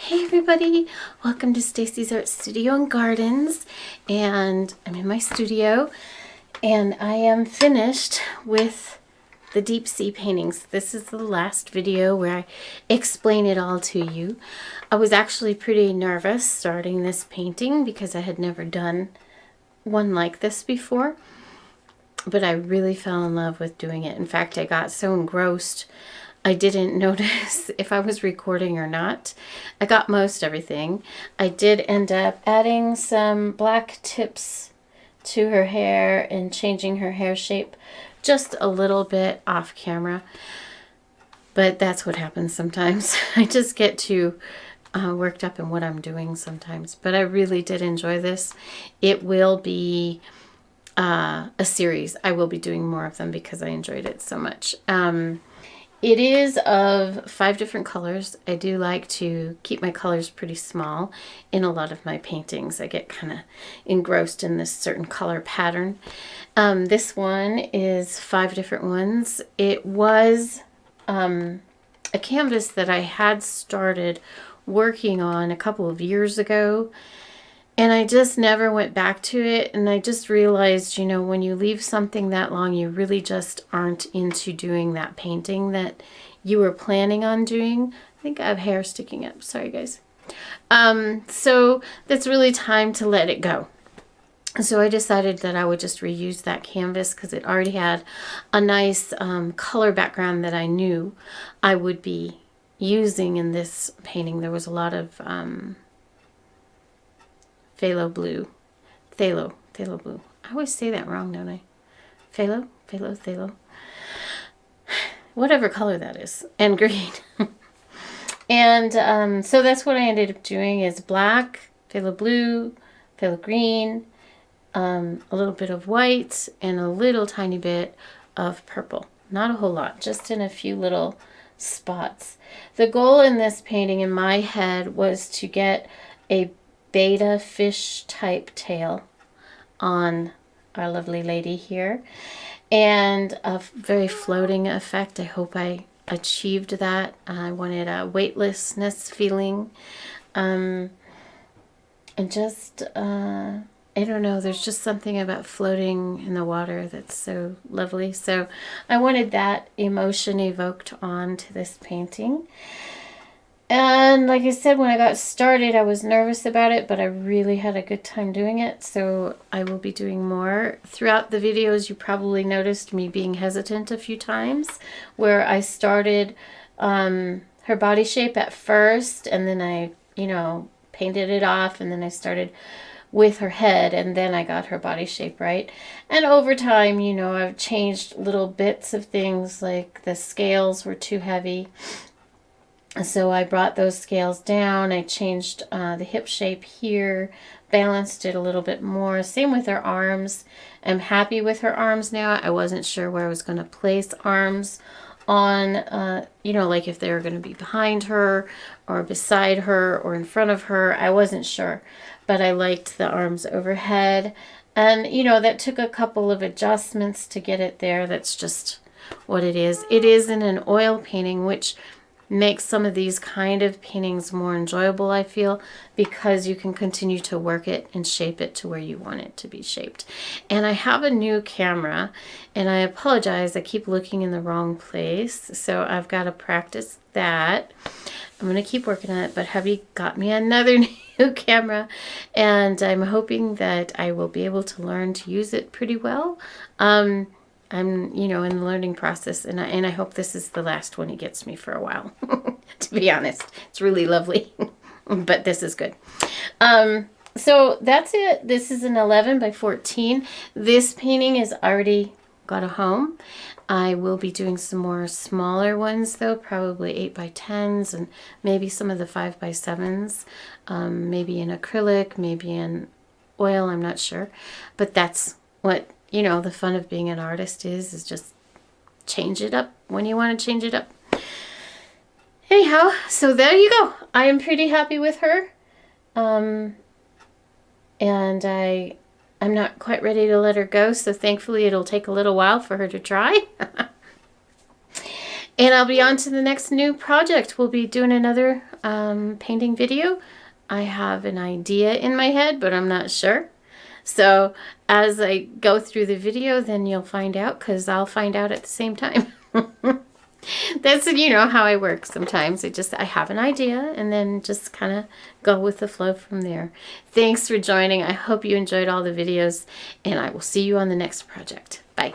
Hey everybody, welcome to Stacy's Art Studio and Gardens, and I'm in my studio and I am finished with the deep sea paintings. This is the last video where I explain it all to you. I was actually pretty nervous starting this painting because I had never done one like this before, but I really fell in love with doing it. In fact, I got so engrossed I didn't notice if I was recording or not. I got most everything. I did end up adding some black tips to her hair and changing her hair shape just a little bit off camera. But that's what happens sometimes. I just get too worked up in what I'm doing sometimes. But I really did enjoy this. It will be a series. I will be doing more of them because I enjoyed it so much. It is of 5 different colors. I do like to keep my colors pretty small in a lot of my paintings. I get kind of engrossed in this certain color pattern. This one is 5 different ones. It was a canvas that I had started working on a couple of years ago. And I just never went back to it. And I just realized, you know, when you leave something that long, you really just aren't into doing that painting that you were planning on doing. I think I have hair sticking up. Sorry, guys. So that's really time to let it go. So I decided that I would just reuse that canvas because it already had a nice color background that I knew I would be using in this painting. There was a lot of phthalo blue. Phthalo blue. I always say that wrong, don't I? Phthalo. Whatever color that is. And green. And so that's what I ended up doing is black, phthalo blue, phthalo green, a little bit of white, and a little tiny bit of purple. Not a whole lot, just in a few little spots. The goal in this painting in my head was to get a betta fish type tail on our lovely lady here and a very floating effect. I hope I achieved that. I wanted a weightlessness feeling and just I don't know, there's just something about floating in the water that's so lovely. So I wanted that emotion evoked onto this painting. And like I said, when I got started, I was nervous about it, but I really had a good time doing it. So I will be doing more. Throughout the videos, you probably noticed me being hesitant a few times, where I started her body shape at first, and then I, painted it off, and then I started with her head, and then I got her body shape right. And over time, I've changed little bits of things, like the scales were too heavy. So I brought those scales down. I changed the hip shape here, balanced it a little bit more. Same with her arms. I'm happy with her arms now. I wasn't sure where I was going to place arms on, like if they were going to be behind her or beside her or in front of her. I wasn't sure, but I liked the arms overhead. And, that took a couple of adjustments to get it there. That's just what it is. It is in an oil painting, which makes some of these kind of paintings more enjoyable, I feel, because you can continue to work it and shape it to where you want it to be shaped. And I have a new camera, and I apologize, I keep looking in the wrong place, so I've got to practice that. I'm going to keep working on it, but hubby got me another new camera, and I'm hoping that I will be able to learn to use it pretty well. I'm, in the learning process, and I hope this is the last one he gets me for a while, to be honest. It's really lovely, but this is good. So that's it. This is an 11 by 14. This painting has already got a home. I will be doing some more smaller ones, though, probably 8 by 10s and maybe some of the 5 by 7s, maybe in acrylic, maybe in oil, I'm not sure. But that's what the fun of being an artist is just change it up when you want to change it up. Anyhow, so there you go. I am pretty happy with her. And I'm not quite ready to let her go, so thankfully it'll take a little while for her to dry. And I'll be on to the next new project. We'll be doing another painting video. I have an idea in my head, but I'm not sure. So as I go through the video, then you'll find out, because I'll find out at the same time. That's, you know, how I work sometimes. I have an idea and then just kind of go with the flow from there. Thanks for joining. I hope you enjoyed all the videos, and I will see you on the next project. Bye.